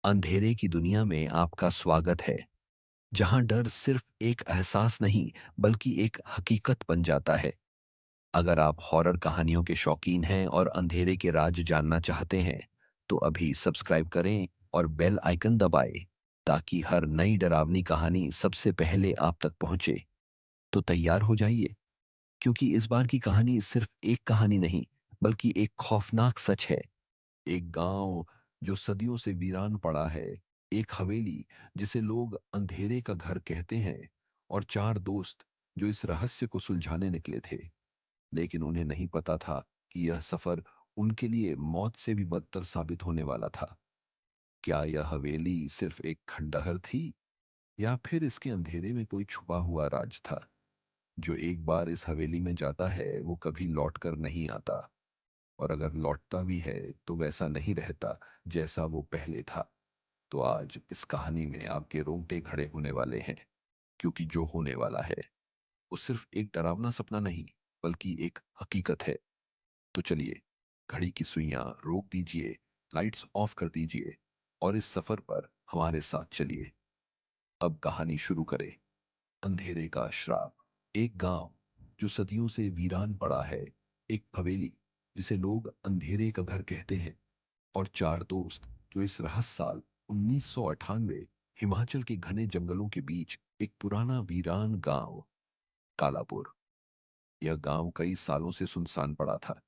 अंधेरे की दुनिया में आपका स्वागत है, जहां डर सिर्फ एक एहसास नहीं, बल्कि एक हकीकत बन जाता है। अगर आप हॉरर कहानियों के शौकीन हैं और अंधेरे के राज जानना चाहते हैं, तो अभी सब्सक्राइब करें और बेल आइकन दबाएं, ताकि हर नई डरावनी कहानी सबसे पहले आप तक पहुंचे। तो तैयार हो जाइए, क्योंकि इस बार की कहानी सिर्फ एक कहानी नहीं, बल्कि एक खौफनाक सच है। एक गांव जो सदियों से वीरान पड़ा है, एक हवेली जिसे लोग अंधेरे का घर कहते हैं, और चार दोस्त जो इस रहस्य को सुलझाने निकले थे। लेकिन उन्हें नहीं पता था कि यह सफर उनके लिए मौत से भी बदतर साबित होने वाला था। क्या यह हवेली सिर्फ एक खंडहर थी, या फिर इसके अंधेरे में कोई छुपा हुआ राज था? जो एक बार इस हवेली में जाता है वो कभी लौट कर नहीं आता, और अगर लौटता भी है तो वैसा नहीं रहता जैसा वो पहले था। तो आज इस कहानी में आपके रोंगटे खड़े होने वाले हैं, क्योंकि जो होने वाला है वो सिर्फ एक डरावना सपना नहीं, बल्कि एक हकीकत है। तो चलिए, घड़ी की सुइयां रोक दीजिए, लाइट्स ऑफ कर दीजिए, और इस सफर पर हमारे साथ चलिए। अब कहानी शुरू करें। अंधेरे का श्राप। एक गांव जो सदियों से वीरान पड़ा है, एक हवेली जिसे लोग अंधेरे का घर कहते हैं, और चार दोस्त जो इस रहस्य साल 1998 हिमाचल के घने जंगलों के बीच एक पुराना वीरान गांव, कालापुर। यह गांव कई सालों से सुनसान पड़ा था।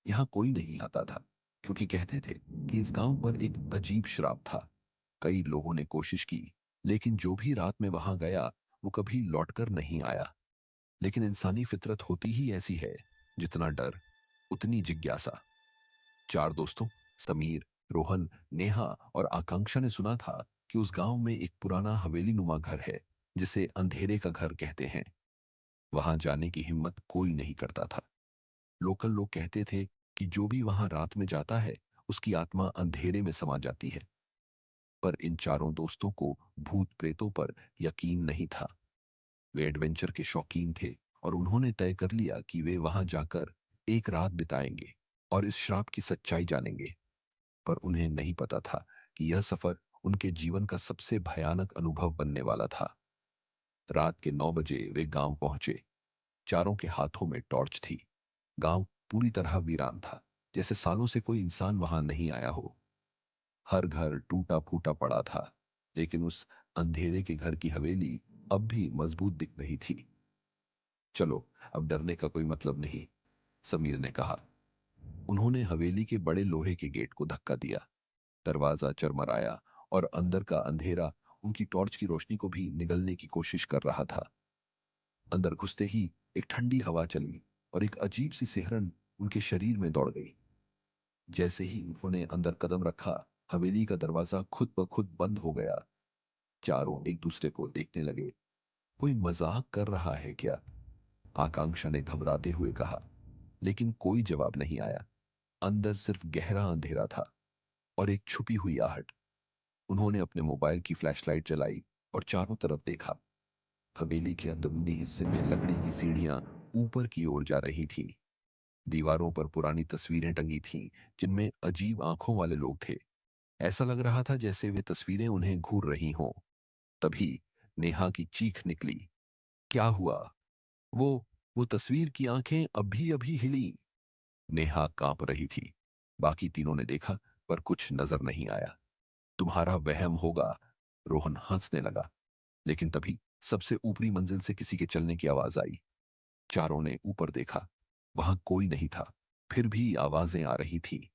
यहाँ कोई नहीं आता था, क्योंकि कहते थे कि इस गांव पर एक अजीब श्राप था। कई लोगों ने कोशिश की, लेकिन जो भी रात में वहां गया वो कभी लौटकर नहीं आया। लेकिन इंसानी फितरत होती ही ऐसी है, जितना डर उतनी जिज्ञासा। चार दोस्तों, समीर, रोहन, नेहा और आकांक्षा ने सुना था कि उस गांव में एक पुराना हवेली नुमा घर है, जिसे अंधेरे का घर कहते हैं। वहां जाने की हिम्मत कोई नहीं करता था। लोकल लोग कहते थे कि जो भी वहां रात में जाता है, उसकी आत्मा अंधेरे में समा जाती है। पर इन चारों दोस्तों को भूत प्रेतों पर यकीन नहीं था। वे एडवेंचर के शौकीन थे, और उन्होंने तय कर लिया कि वे वहां जाकर एक रात बिताएंगे और इस श्राप की सच्चाई जानेंगे। पर उन्हें नहीं पता था कि यह सफर उनके जीवन का सबसे भयानक अनुभव बनने वाला था। रात के 9 बजे वे गांव पहुंचे। चारों के हाथों में टॉर्च थी। गांव पूरी तरह वीरान था, जैसे सालों से कोई इंसान वहां नहीं आया हो। हर घर टूटा फूटा पड़ा था, लेकिन उस अंधेरे के घर की हवेली अब भी मजबूत दिख रही थी। चलो, अब डरने का कोई मतलब नहीं, समीर ने कहा। उन्होंने हवेली के बड़े लोहे के गेट को धक्का दिया। दरवाजा चरमराया, और अंदर का अंधेरा उनकी टॉर्च की रोशनी को भी निगलने की कोशिश कर रहा था। अंदर घुसते ही एक ठंडी हवा चली, और एक अजीब सी सिहरन उनके शरीर में दौड़ गई। जैसे ही उन्होंने अंदर कदम रखा, हवेली का दरवाजा खुद ब खुद बंद हो गया। चारों एक दूसरे को देखने लगे। कोई मजाक कर रहा है क्या? आकांक्षा ने घबराते हुए कहा। लेकिन कोई जवाब नहीं आया। अंदर सिर्फ गहरा अंधेरा था, और एक छुपी हुई आहट। उन्होंने अपने मोबाइल की फ्लैशलाइट जलाई और चारों तरफ देखा। हवेली के अंदरूनी हिस्से में लकड़ी की सीढ़ियां ऊपर की ओर जा रही थी। दीवारों पर पुरानी तस्वीरें टंगी थीं, जिनमें अजीब आंखों वाले लोग थे। ऐसा लग रहा था जैसे वे तस्वीरें उन्हें घूर रही हों। तभी नेहा की चीख निकली। क्या हुआ? वो वो तस्वीर की आंखें अभी अभी हिली। नेहा कांप रही थी। बाकी तीनों ने देखा, पर कुछ नजर नहीं आया। तुम्हारा वहम होगा, रोहन हंसने लगा। लेकिन तभी सबसे ऊपरी मंजिल से किसी के चलने की आवाज आई। चारों ने ऊपर देखा। वहां कोई नहीं था, फिर भी आवाजें आ रही थी।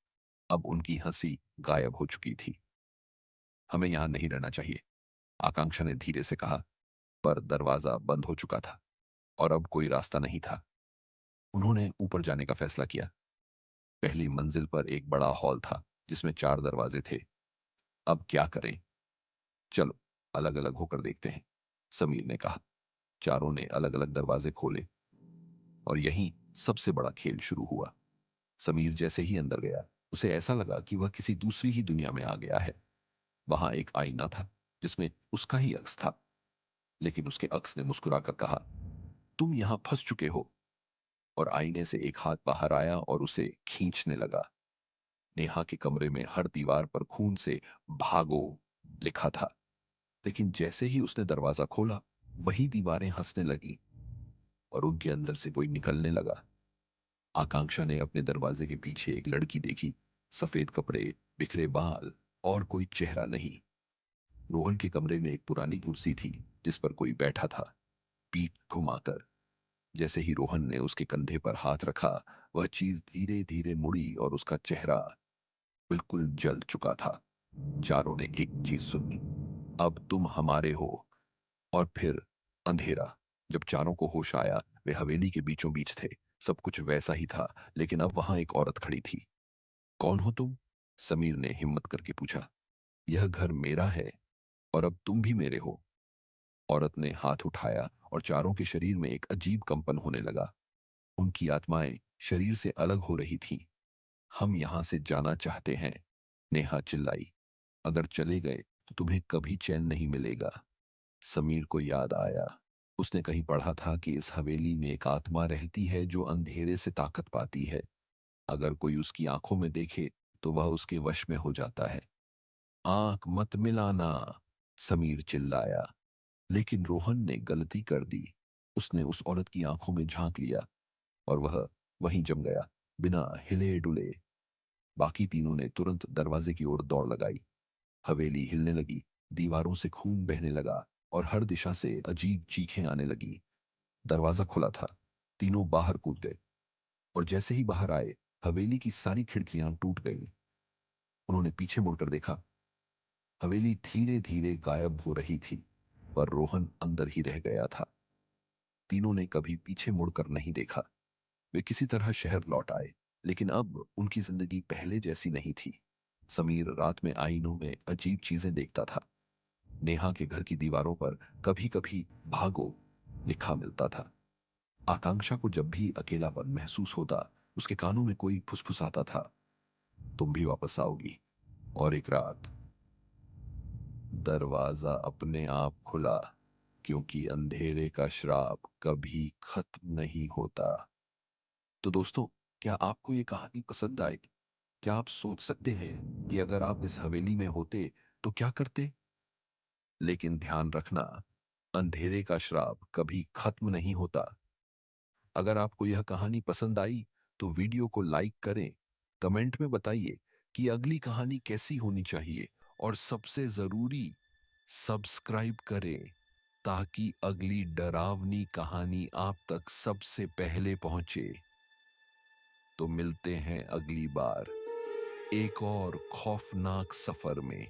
अब उनकी हंसी गायब हो चुकी थी। हमें यहां नहीं रहना चाहिए, आकांक्षा ने धीरे से कहा। पर दरवाजा बंद हो चुका था, और अब कोई रास्ता नहीं था। उन्होंने ऊपर जाने का फैसला किया। पहली मंजिल पर एक बड़ा हॉल था, जिसमें चार दरवाजे थे। अब क्या करें? चलो, अलग अलग होकर देखते हैं, समीर ने कहा। चारों ने अलग अलग दरवाजे खोले, और यहीं सबसे बड़ा खेल शुरू हुआ। समीर जैसे ही अंदर गया, उसे ऐसा लगा कि वह किसी दूसरी ही दुनिया में आ गया है। वहां एक आईना था, जिसमें उसका ही अक्स था। लेकिन उसके अक्स ने मुस्कुराकर कहा, तुम यहां फंस चुके हो। और आईने से एक हाथ बाहर आया और उसे खींचने लगा। नेहा के कमरे में हर दीवार पर खून से भागो लिखा था। लेकिन जैसे ही उसने दरवाजा खोला, वही दीवारें हंसने लगी और उनके अंदर से कोई निकलने लगा। आकांक्षा ने अपने दरवाजे के पीछे एक लड़की देखी। सफेद कपड़े, बिखरे बाल और कोई चेहरा नहीं। रोहन के कमरे में एक पुरानी कुर्सी थी जिस पर कोई बैठा था, पीठ घुमाकर। जैसे ही रोहन ने उसके कंधे पर हाथ रखा, वह चीज धीरे धीरे मुड़ी और उसका चेहरा बिल्कुल जल चुका था। चारों ने एक चीज सुनी, अब तुम हमारे हो। और फिर अंधेरा। जब चारों को होश आया, वे हवेली के बीचों बीच थे। सब कुछ वैसा ही था, लेकिन अब वहां एक औरत खड़ी थी। कौन हो तुम? समीर ने हिम्मत करके पूछा। यह घर मेरा है और अब तुम भी मेरे हो। औरत ने हाथ उठाया और चारों के शरीर में एक अजीब कंपन होने लगा। उनकी आत्माएं शरीर से अलग हो रही थीं। हम यहां से जाना चाहते हैं, नेहा चिल्लाई। अगर चले गए तो तुम्हें कभी चैन नहीं मिलेगा। समीर को याद आया। उसने कहीं पढ़ा था कि इस हवेली में एक आत्मा रहती है जो अंधेरे से ताकत पाती है। अगर कोई उसकी आंखों में देखे तो वह उसके वश में हो जाता है। आंख मत मिलाना, समीर चिल्लाया। लेकिन रोहन ने गलती कर दी। उसने उस औरत की आंखों में झांक लिया और वह वहीं जम गया, बिना हिले डुले। बाकी तीनों ने तुरंत दरवाजे की ओर दौड़ लगाई। हवेली हिलने लगी, दीवारों से खून बहने लगा और हर दिशा से अजीब चीखें आने लगी। दरवाजा खुला था। तीनों बाहर कूद गए और जैसे ही बाहर आए, हवेली की सारी खिड़कियां टूट गईं। उन्होंने पीछे मुड़कर देखा। हवेली धीरे धीरे गायब हो रही थी, पर रोहन अंदर ही रह गया था। तीनों ने कभी पीछे मुड़कर नहीं देखा। वे किसी तरह शहर लौट आए, लेकिन अब उनकी जिंदगी पहले जैसी नहीं थी। समीर रात में आईनों में अजीब चीजें देखता था। नेहा के घर की दीवारों पर कभी कभी भागो लिखा मिलता था। आकांक्षा को जब भी अकेलापन महसूस होता, उसके कानों में कोई फुसफुसाता था, तुम भी वापस आओगी। और एक रात दरवाजा अपने आप खुला, क्योंकि अंधेरे का श्राप कभी खत्म नहीं होता। तो दोस्तों, क्या आपको ये कहानी पसंद आई? क्या आप सोच सकते हैं कि अगर आप इस हवेली में होते तो क्या करते? लेकिन ध्यान रखना, अंधेरे का श्राप कभी खत्म नहीं होता। अगर आपको यह कहानी पसंद आई तो वीडियो को लाइक करें, कमेंट में बताइए कि अगली कहानी कैसी होनी चाहिए, और सबसे जरूरी सब्सक्राइब करें ताकि अगली डरावनी कहानी आप तक सबसे पहले पहुंचे। तो मिलते हैं अगली बार एक और खौफनाक सफर में।